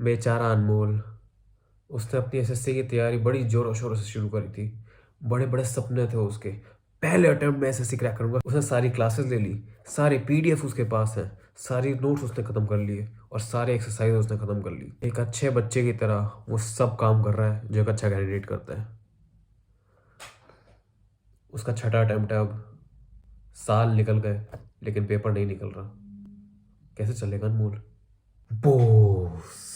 बेचारा अनमोल, उसने अपनी एसएससी की तैयारी बड़ी जोरों शोरों से शुरू करी थी। बड़े बड़े सपने थे उसके। पहले अटेम्प्ट में एसएससी क्रैक करूंगा। उसने सारी क्लासेस ले ली, सारे पीडीएफ उसके पास हैं, सारी नोट्स उसने खत्म कर लिए और सारे एक्सरसाइज उसने खत्म कर ली। एक अच्छे बच्चे की तरह वो सब काम कर रहा है जो एक अच्छा कैंडिडेट करता है। उसका छठा अटेम्प्ट है अब। साल निकल गए लेकिन पेपर नहीं निकल रहा। कैसे चलेगा अनमोल? बोस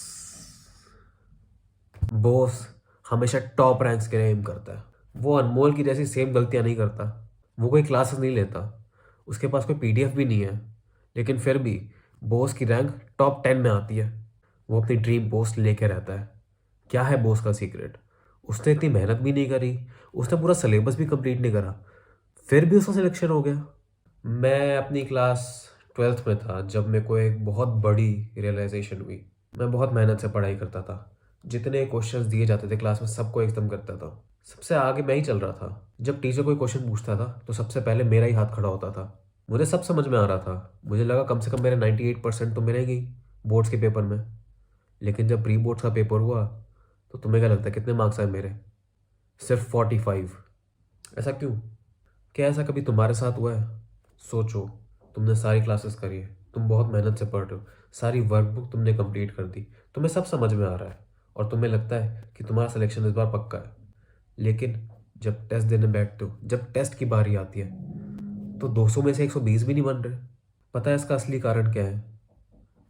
बोस हमेशा टॉप रैंक्स के लिए एम करता है। वो अनमोल की जैसी सेम गलतियां नहीं करता। वो कोई क्लासेस नहीं लेता, उसके पास कोई पीडीएफ भी नहीं है, लेकिन फिर भी बोस की रैंक टॉप 10 में आती है। वो अपनी ड्रीम पोस्ट लेके रहता है। क्या है बोस का सीक्रेट? उसने इतनी मेहनत भी नहीं करी, उसने पूरा सिलेबस भी कंप्लीट नहीं करा, फिर भी उसका सिलेक्शन हो गया। मैं अपनी क्लास 12th में था जब मेरे को एक बहुत बड़ी रियलाइजेशन हुई। मैं बहुत मेहनत से पढ़ाई करता था। जितने क्वेश्चंस दिए जाते थे क्लास में सबको एकदम करता था। सबसे आगे मैं ही चल रहा था। जब टीचर कोई क्वेश्चन पूछता था तो सबसे पहले मेरा ही हाथ खड़ा होता था। मुझे सब समझ में आ रहा था। मुझे लगा कम से कम मेरे 98% तो मिलेंगे ही बोर्ड्स के पेपर में। लेकिन जब प्री बोर्ड्स का पेपर हुआ तो तुम्हें क्या लगता है कितने मार्क्स आए मेरे? सिर्फ 45। ऐसा क्यों? क्या ऐसा कभी तुम्हारे साथ हुआ है? सोचो, तुमने सारी क्लासेस करी है, तुम बहुत मेहनत से पढ़ रहे हो, सारी वर्कबुक तुमने कंप्लीट कर दी, तुम्हें सब समझ में आ रहा है और तुम्हें लगता है कि तुम्हारा सिलेक्शन इस बार पक्का है। लेकिन जब टेस्ट देने बैठते हो, जब टेस्ट की बारी आती है, तो 200 में से 120 भी नहीं बन रहे। पता है इसका असली कारण क्या है?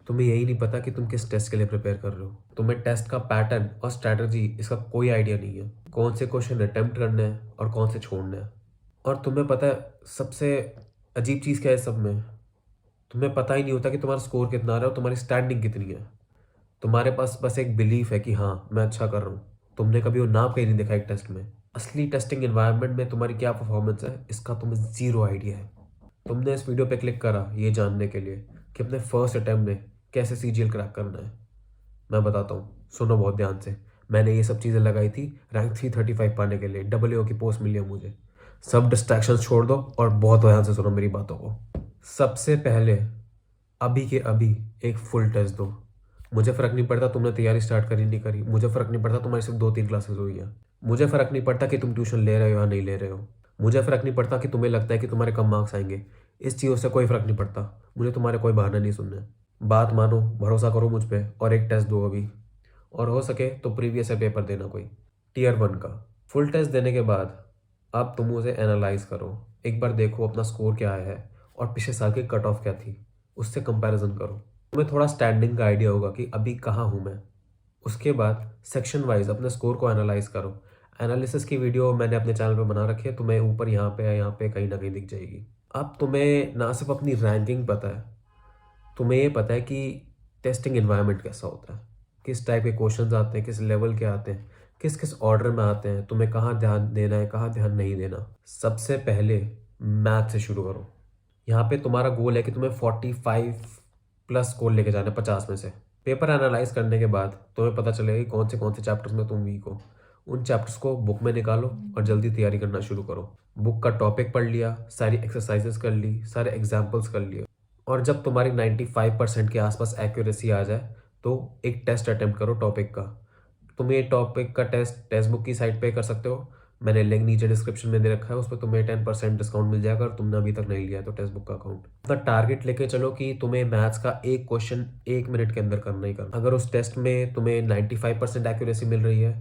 तुम्हें यही नहीं पता कि तुम किस टेस्ट के लिए प्रिपेयर कर रहे हो। तुम्हें टेस्ट का पैटर्न और स्ट्रैटेजी इसका कोई आइडिया नहीं है। कौन से क्वेश्चन अटेम्प्ट करने हैं और कौन से छोड़ने हैं। और तुम्हें पता है सबसे अजीब चीज़ क्या है सब में? तुम्हें पता ही नहीं होता कि तुम्हारा स्कोर कितना आ रहा है और तुम्हारी स्टैंडिंग कितनी है। तुम्हारे पास बस एक बिलीफ है कि हाँ मैं अच्छा कर रहा हूँ। तुमने कभी वो नाप कहीं नहीं देखा एक टेस्ट में। असली टेस्टिंग एनवायरनमेंट में तुम्हारी क्या परफॉर्मेंस है इसका तुम्हें जीरो आइडिया है। तुमने इस वीडियो पे क्लिक करा ये जानने के लिए कि अपने फर्स्ट अटेम्प्ट में कैसे सीजीएल क्रैक करना है। मैं बताता हूँ, सुनो बहुत ध्यान से। मैंने ये सब चीज़ें लगाई थी रैंक 335 पाने के लिए। डब्ल्यू की पोस्ट मिली है मुझे। सब डिस्ट्रैक्शंस छोड़ दो और बहुत ध्यान से सुनो मेरी बातों को। सबसे पहले अभी के अभी एक फुल टेस्ट दो। मुझे फ़र्क नहीं पड़ता तुमने तैयारी स्टार्ट करी नहीं करी। मुझे फ़र्क नहीं पड़ता तुम्हारी सिर्फ 2-3 क्लासेस हुई हैं। मुझे फ़र्क नहीं पड़ता कि तुम ट्यूशन ले रहे हो या नहीं ले रहे हो। मुझे फ़र्क नहीं पड़ता कि तुम्हें लगता है कि तुम्हारे कम मार्क्स आएंगे। इस चीज़ों से कोई फ़र्क नहीं पड़ता। मुझे तुम्हारे कोई बहाना नहीं सुनने। बात मानो, भरोसा करो मुझ पे और एक टेस्ट दो अभी। और हो सके तो प्रीवियस ईयर पेपर देना कोई टीयर 1 का। फुल टेस्ट देने के बाद अब तुम उसे एनालाइज करो। एक बार देखो अपना स्कोर क्या आया है और पिछले साल की कट ऑफ क्या थी, उससे कंपैरिजन करो। तुम्हें थोड़ा स्टैंडिंग का आइडिया होगा कि अभी कहाँ हूँ मैं। उसके बाद सेक्शन वाइज अपने स्कोर को एनालाइज करो। एनालिसिस की वीडियो मैंने अपने चैनल पे बना रखी है, तुम्हें ऊपर यहाँ पे या यहाँ पे कहीं ना कहीं दिख जाएगी। अब तुम्हें ना सिर्फ अपनी रैंकिंग पता है, तुम्हें ये पता है कि टेस्टिंग एनवायरनमेंट कैसा होता है, किस टाइप के क्वेश्चंस आते हैं, किस लेवल के आते हैं, किस किस ऑर्डर में आते हैं, तुम्हें कहाँ ध्यान देना है कहाँ ध्यान नहीं देना। सबसे पहले मैथ से शुरू करो। यहाँ पे तुम्हारा गोल है कि तुम्हें 45 प्लस स्कोर लेके जाना है 50 में से। पेपर एनालाइज करने के बाद तुम्हें पता चलेगा कि कौन से चैप्टर्स में तुम वीक हो। उन चैप्टर्स को बुक में निकालो और जल्दी तैयारी करना शुरू करो। बुक का टॉपिक पढ़ लिया, सारी एक्सरसाइजेस कर ली, सारे एग्जाम्पल्स कर लिए, और जब तुम्हारी 95% के आसपास एक्यूरेसी आ जाए तो एक टेस्ट अटेम्प्ट करो टॉपिक का। तुम ये टॉपिक का टेस्ट टेक्स्ट बुक की साइट पे कर सकते हो। मैंने लिंक नीचे डिस्क्रिप्शन में दे रखा है, उस पर तुम्हें 10% डिस्काउंट मिल जाएगा अगर तुमने अभी तक नहीं लिया है तो टेक्स्ट बुक का अकाउंट। अपना टारगेट लेके चलो कि तुम्हें मैथ्स का एक क्वेश्चन 1 मिनट के अंदर करना ही करना। अगर उस टेस्ट में तुम्हें 95% एक्यूरेसी मिल रही है,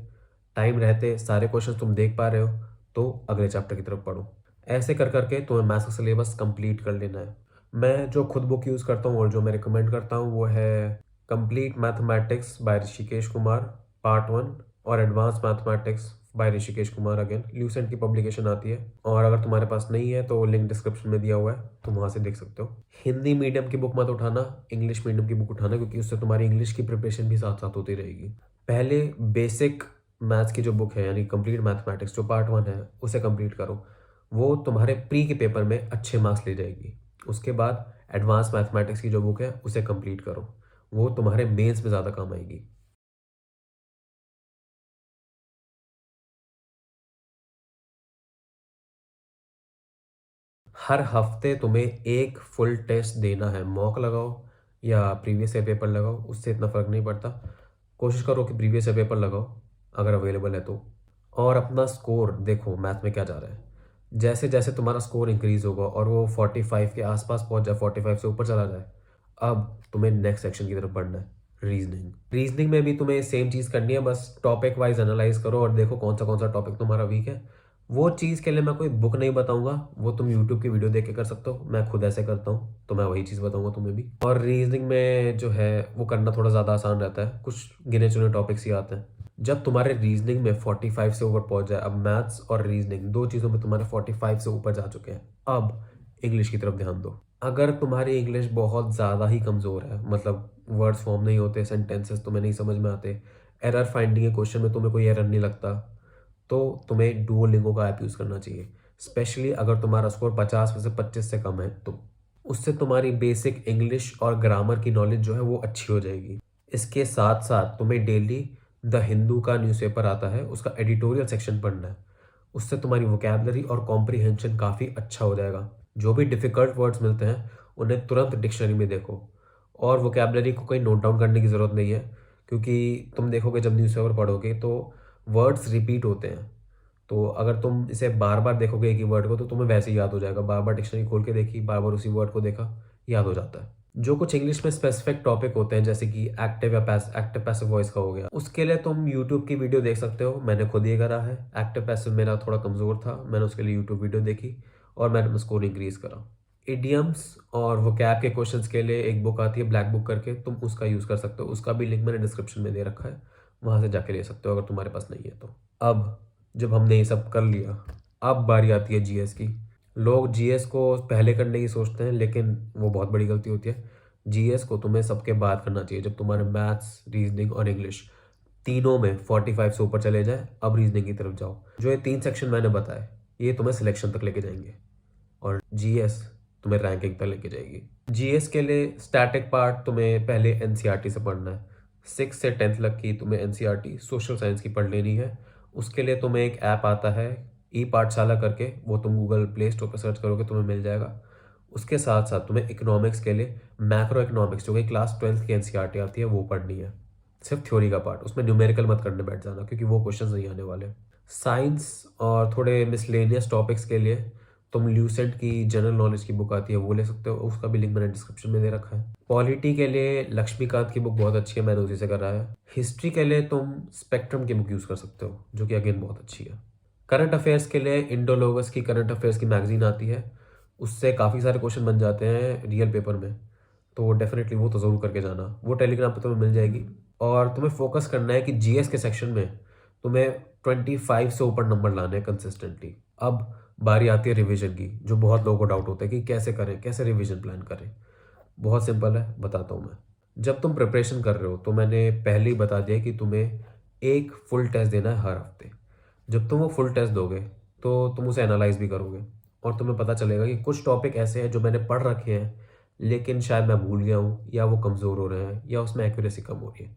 टाइम रहते सारे क्वेश्चन तुम देख पा रहे हो, तो अगले चैप्टर की तरफ पढ़ो। ऐसे कर करके तुम्हें मैथ्स का सिलेबस कंप्लीट कर लेना है। मैं जो खुद बुक यूज़ करता हूँ और जो मैं रिकमेंड करता हूँ वो है complete mathematics bye Rishikesh Kumar part 1 और advance mathematics bye Rishikesh Kumar. Again Lucent की पब्लिकेशन आती है, और अगर तुम्हारे पास नहीं है तो लिंक डिस्क्रिप्शन में दिया हुआ है, तुम वहाँ से देख सकते हो। हिंदी मीडियम की बुक मत उठाना, इंग्लिश मीडियम की बुक उठाना, क्योंकि उससे तुम्हारी इंग्लिश की प्रिपरेशन भी साथ साथ होती रहेगी। पहले बेसिक मैथ्स की जो बुक है यानी कंप्लीट मैथमेटिक्स जो पार्ट 1 है उसे कंप्लीट करो। वो तुम्हारे प्री के पेपर में अच्छे मार्क्स ले जाएगी। उसके बाद एडवांस मैथमेटिक्स की जो बुक है उसे कंप्लीट करो, वो तुम्हारे मेंस में ज़्यादा काम आएगी। हर हफ्ते तुम्हें एक फुल टेस्ट देना है। मॉक लगाओ या प्रीवियस ईयर पेपर लगाओ, उससे इतना फ़र्क नहीं पड़ता। कोशिश करो कि प्रीवियस ईयर पेपर लगाओ अगर अवेलेबल है तो। और अपना स्कोर देखो मैथ में क्या जा रहा है। जैसे जैसे तुम्हारा स्कोर इंक्रीज होगा और वो 45 के आसपास पहुंच जाए, 45 से ऊपर चला जाए, अब तुम्हें नेक्स्ट सेक्शन की तरफ बढ़ना है, रीजनिंग। रीजनिंग में भी तुम्हें सेम चीज़ करनी है, बस टॉपिक वाइज एनालाइज करो और देखो कौन सा टॉपिक तुम्हारा वीक है। वो चीज़ के लिए मैं कोई बुक नहीं बताऊंगा, वो तुम यूट्यूब की वीडियो देख के कर सकते हो। मैं खुद ऐसे करता हूँ तो मैं वही चीज़ बताऊंगा तुम्हें भी। और रीजनिंग में जो है वो करना थोड़ा ज़्यादा आसान रहता है, कुछ गिने चुने टॉपिक्स ही आते हैं। जब तुम्हारे रीजनिंग में 45 से ऊपर पहुंच जाए, अब मैथ्स और रीजनिंग दो चीज़ों में तुम्हारे 45 से ऊपर जा चुके हैं, अब इंग्लिश की तरफ ध्यान दो। अगर तुम्हारी इंग्लिश बहुत ज़्यादा ही कमज़ोर है, मतलब वर्ड्स फॉर्म नहीं होते, सेंटेंसेस तुम्हें नहीं समझ में आते, एरर फाइंडिंग के क्वेश्चन में तुम्हें कोई एरर नहीं लगता, तो तुम्हें डुओलिंगो का ऐप यूज़ करना चाहिए। स्पेशली अगर तुम्हारा स्कोर 50 में से 25 से कम है तो उससे तुम्हारी बेसिक इंग्लिश और ग्रामर की नॉलेज जो है वो अच्छी हो जाएगी। इसके साथ साथ तुम्हें डेली द हिंदू का न्यूज़पेपर आता है, उसका एडिटोरियल सेक्शन पढ़ना है। उससे तुम्हारी वोकैबलरी और कॉम्प्रिहेंशन काफ़ी अच्छा हो जाएगा। जो भी डिफ़िकल्ट वर्ड्स मिलते हैं उन्हें तुरंत डिक्शनरी में देखो, और वोकैबलरी को कहीं नोट डाउन करने की ज़रूरत नहीं है, क्योंकि तुम देखोगे जब न्यूज़पेपर पढ़ोगे तो वर्ड्स रिपीट होते हैं। तो अगर तुम इसे बार बार देखोगे एक ही वर्ड को तो तुम्हें वैसे ही याद हो जाएगा। बार बार डिक्शनरी खोल के देखी, बार बार उसी वर्ड को देखा, याद हो जाता है। जो कुछ इंग्लिश में स्पेसिफिक टॉपिक होते हैं, जैसे कि एक्टिव या एक्टिव पैसिव वॉइस का हो गया, उसके लिए तुम यूट्यूब की वीडियो देख सकते हो। मैंने खुद ये करा है। एक्टिव पैसिव मेरा थोड़ा कमज़ोर था, मैंने उसके लिए यूट्यूब वीडियो देखी और मैंने अपना स्कोर इंक्रीज करा। इडियम्स और वोकैब के क्वेश्चंस के लिए एक बुक आती है ब्लैक बुक करके, तुम उसका यूज़ कर सकते हो। उसका भी लिंक मैंने डिस्क्रिप्शन में दे रखा है, वहाँ से जाके ले सकते हो अगर तुम्हारे पास नहीं है तो। अब जब हमने ये सब कर लिया, अब बारी आती है जीएस की। लोग जीएस को पहले करने की सोचते हैं, लेकिन वो बहुत बड़ी गलती होती है। जीएस को तुम्हें सबके बाद करना चाहिए जब तुम्हारे मैथ्स, रीजनिंग और इंग्लिश तीनों में 45 से ऊपर चले जाए। अब रीजनिंग की तरफ जाओ। जो ये 3 सेक्शन मैंने बताए ये तुम्हें सिलेक्शन तक लेके जाएंगे, और जीएस तुम्हें रैंकिंग तक लेके जाएगी। जीएस के लिए स्टैटिक पार्ट तुम्हें पहले एनसीईआरटी से पढ़ना है। 6 से 10th तक की तुम्हें एनसीईआरटी सोशल साइंस की पढ़ लेनी है। उसके लिए तुम्हें एक ऐप आता है ई पाठशाला करके, वो तुम गूगल प्ले स्टोर पर सर्च करोगे तुम्हें मिल जाएगा। उसके साथ साथ तुम्हें इकोनॉमिक्स के लिए मैक्रो इकोनॉमिक्स जो कि क्लास 12th की एनसीईआरटी आती है वो पढ़नी है। सिर्फ थ्योरी का पार्ट, उसमें न्यूमेरिकल मत करने बैठ जाना क्योंकि वो क्वेश्चंस नहीं आने वाले। साइंस और थोड़े मिसलेनियस टॉपिक्स के लिए तुम ल्यूसेंट की जनरल नॉलेज की बुक आती है वो ले सकते हो, उसका भी लिंक मैंने डिस्क्रिप्शन में दे रखा है। पॉलिटी के लिए लक्ष्मीकांत की बुक बहुत अच्छी है, मैंने उसी से करा है। हिस्ट्री के लिए तुम स्पेक्ट्रम की बुक यूज़ कर सकते हो जो कि अगेन बहुत अच्छी है। करंट अफेयर्स के लिए इंडोलोगस की करंट अफेयर्स की मैगजीन आती है, उससे काफ़ी सारे क्वेश्चन बन जाते हैं रियल पेपर में, तो डेफिनेटली वो तो ज़रूर करके जाना। वो टेलीग्राम पे तुम्हें मिल जाएगी। और तुम्हें फोकस करना है कि जीएस के सेक्शन में तुम्हें 25 से ऊपर नंबर लाने हैं कंसिस्टेंटली। अब बारी आती है रिवीजन की, जो बहुत लोगों को डाउट होता है कि कैसे करें, कैसे रिवीजन प्लान करें। बहुत सिंपल है, बताता हूँ मैं। जब तुम प्रिपरेशन कर रहे हो तो मैंने पहले ही बता दिया कि तुम्हें एक फुल टेस्ट देना है हर हफ्ते। जब तुम वो फुल टेस्ट दोगे तो तुम उसे एनालाइज भी करोगे और तुम्हें पता चलेगा कि कुछ टॉपिक ऐसे हैं जो मैंने पढ़ रखे हैं लेकिन शायद मैं भूल गया हूँ, या वो कमज़ोर हो रहे हैं, या उसमें एक्यूरेसी कम हो रही है।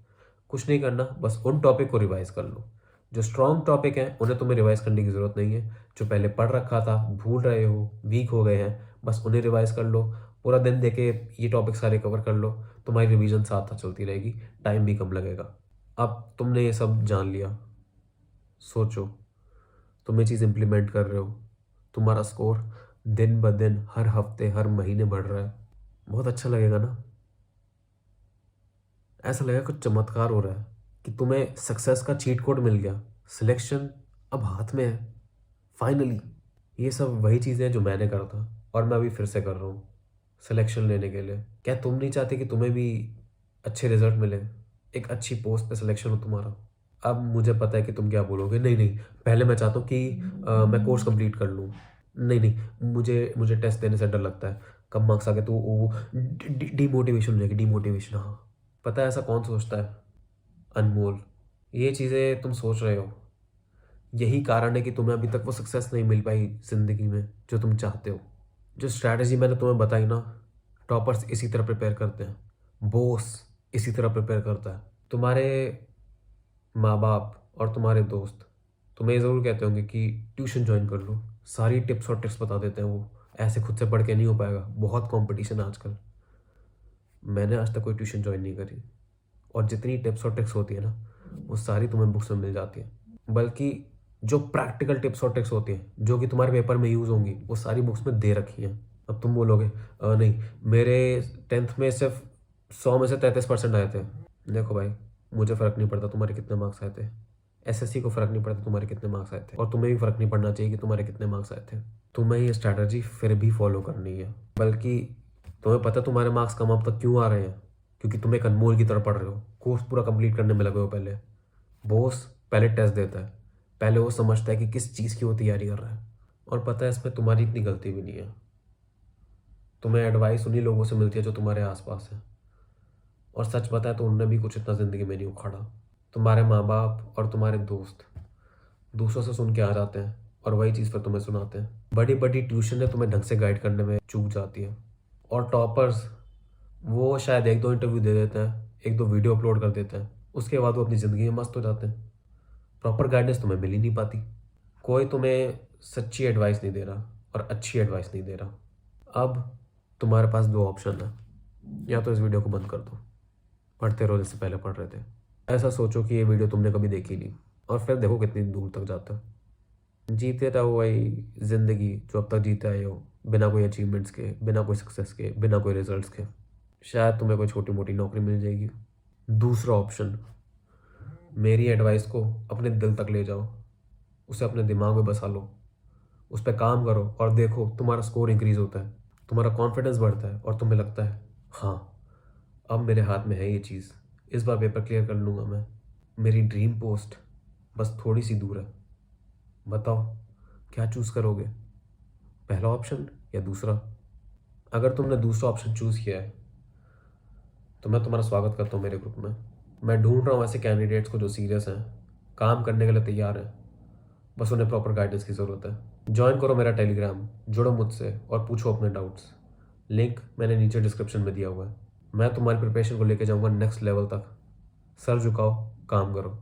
कुछ नहीं करना, बस उन टॉपिक को रिवाइज कर लो। जो स्ट्रॉन्ग टॉपिक हैं उन्हें तुम्हें रिवाइज करने की ज़रूरत नहीं है। जो पहले पढ़ रखा था, भूल रहे हो, वीक हो गए हैं, बस उन्हें रिवाइज कर लो। पूरा दिन देके ये टॉपिक सारे कवर कर लो, तुम्हारी रिवीजन साथ साथ चलती रहेगी, टाइम भी कम लगेगा। अब तुमने ये सब जान लिया, सोचो तुम ये चीज़ इम्प्लीमेंट कर रहे हो, तुम्हारा स्कोर दिन ब दिन, हर हफ्ते, हर महीने बढ़ रहा है। बहुत अच्छा लगेगा ना? ऐसा लगेगा कुछ चमत्कार हो रहा है कि तुम्हें सक्सेस का चीट कोड मिल गया, सिलेक्शन अब हाथ में है फाइनली। ये सब वही चीज़ें हैं जो मैंने करा था और मैं अभी फिर से कर रहा हूँ सिलेक्शन लेने के लिए। क्या तुम नहीं चाहते कि तुम्हें भी अच्छे रिजल्ट मिले, एक अच्छी पोस्ट पे सिलेक्शन हो तुम्हारा? अब मुझे पता है कि तुम क्या बोलोगे, नहीं नहीं, पहले मैं चाहता हूँ कि मैं कोर्स कंप्लीट कर लूँ। नहीं नहीं, मुझे मुझे टेस्ट देने से डर लगता है, कम मार्क्स आ गए तो वो डीमोटिवेशन हो जाएगी, डीमोटिवेशन। हाँ, पता है ऐसा कौन सोचता है? अनमोल, ये चीज़ें तुम सोच रहे हो, यही कारण है कि तुम्हें अभी तक वो सक्सेस नहीं मिल पाई ज़िंदगी में जो तुम चाहते हो। जो स्ट्रैटेजी मैंने तुम्हें बताई ना, टॉपर्स इसी तरह प्रिपेयर करते हैं, बॉस इसी तरह प्रिपेयर करता है। तुम्हारे माँ बाप और तुम्हारे दोस्त तुम्हें ये ज़रूर कहते होंगे कि ट्यूशन ज्वाइन कर लो, सारी टिप्स और ट्रिक्स बता देते हैं वो, ऐसे खुद से पढ़ के नहीं हो पाएगा, बहुत कंपटीशन है आजकल। मैंने आज तक कोई ट्यूशन ज्वाइन नहीं करी और जितनी टिप्स और ट्रिक्स होती है ना, वो सारी तुम्हें बुक्स में मिल जाती है। बल्कि जो प्रैक्टिकल टिप्स और ट्रिक्स होती हैं जो कि तुम्हारे पेपर में यूज़ होंगी, वो सारी बुक्स में दे रखी हैं। अब तुम बोलोगे नहीं, मेरे 10th में सिर्फ 100 में से 33% आए थे। देखो भाई, मुझे फ़र्क नहीं पड़ता तुम्हारे कितने मार्क्स आए थे, एसएससी को फ़र्क नहीं पड़ता तुम्हारे कितने मार्क्स आए थे, और तुम्हें भी फ़र्क नहीं पड़ना चाहिए कि तुम्हारे कितने मार्क्स आए थे। तुम्हें ये स्ट्रैटेजी फिर भी फॉलो करनी है। बल्कि तुम्हें पता है तुम्हारे मार्क्स कम अब तक क्यों आ रहे हैं? क्योंकि तुम एक अनमोल की तरह पढ़ रहे हो, कोर्स पूरा कंप्लीट करने में लगे हो। पहले बॉस पहले टेस्ट देता है, पहले वो समझता है कि किस चीज़ की वो तैयारी कर रहा है। और पता है इसमें तुम्हारी इतनी गलती भी नहीं है। तुम्हें एडवाइस उन्हीं लोगों से मिलती है जो तुम्हारे आसपास है, और सच बताए तो उनने भी कुछ इतना ज़िंदगी में नहीं उखाड़ा। तुम्हारे माँ बाप और तुम्हारे दोस्त दूसरों से सुन के आ जाते हैं और वही चीज़ फिर तुम्हें सुनाते हैं। बड़ी बड़ी ट्यूशन ने तुम्हें ढंग से गाइड करने में चूक जाती है। और टॉपर्स, वो शायद 1-2 इंटरव्यू दे देते हैं, 1-2 वीडियो अपलोड कर देते हैं, उसके बाद वो अपनी ज़िंदगी में मस्त हो जाते हैं। प्रॉपर गाइडेंस तुम्हें मिल ही नहीं पाती। कोई तुम्हें सच्ची एडवाइस नहीं दे रहा और अच्छी एडवाइस नहीं दे रहा। अब तुम्हारे पास 2 ऑप्शन है, या तो इस वीडियो को बंद कर दो, पढ़ते रहो जैसे पहले पढ़ रहे थे। ऐसा सोचो कि ये वीडियो तुमने कभी देखी नहीं, और फिर देखो कितनी दूर तक जाता है। जीते रहो वही ज़िंदगी जो अब तक जीते आए हो, बिना कोई अचीवमेंट्स के, बिना कोई सक्सेस के, बिना कोई रिजल्ट्स के। शायद तुम्हें कोई छोटी मोटी नौकरी मिल जाएगी। दूसरा ऑप्शन, मेरी एडवाइस को अपने दिल तक ले जाओ, उसे अपने दिमाग में बसा लो, उस पर काम करो, और देखो तुम्हारा स्कोर इंक्रीज़ होता है, तुम्हारा कॉन्फिडेंस बढ़ता है, और तुम्हें लगता है हाँ, अब मेरे हाथ में है ये चीज़, इस बार पेपर क्लियर कर लूँगा मैं। मेरी ड्रीम पोस्ट बस थोड़ी सी दूर है। बताओ क्या चूज़ करोगे, पहला ऑप्शन या दूसरा? अगर तुमने दूसरा ऑप्शन चूज़ किया है तो मैं तुम्हारा स्वागत करता हूँ मेरे ग्रुप में। मैं ढूंढ रहा हूँ ऐसे कैंडिडेट्स को जो सीरियस हैं, काम करने के लिए तैयार हैं, बस उन्हें प्रॉपर गाइडेंस की ज़रूरत है। ज्वाइन करो मेरा टेलीग्राम, जुड़ो मुझसे और पूछो अपने डाउट्स। लिंक मैंने नीचे डिस्क्रिप्शन में दिया हुआ है। मैं तुम्हारी प्रिपरेशन को लेके जाऊँगा नेक्स्ट लेवल तक। सर झुकाओ, काम करो।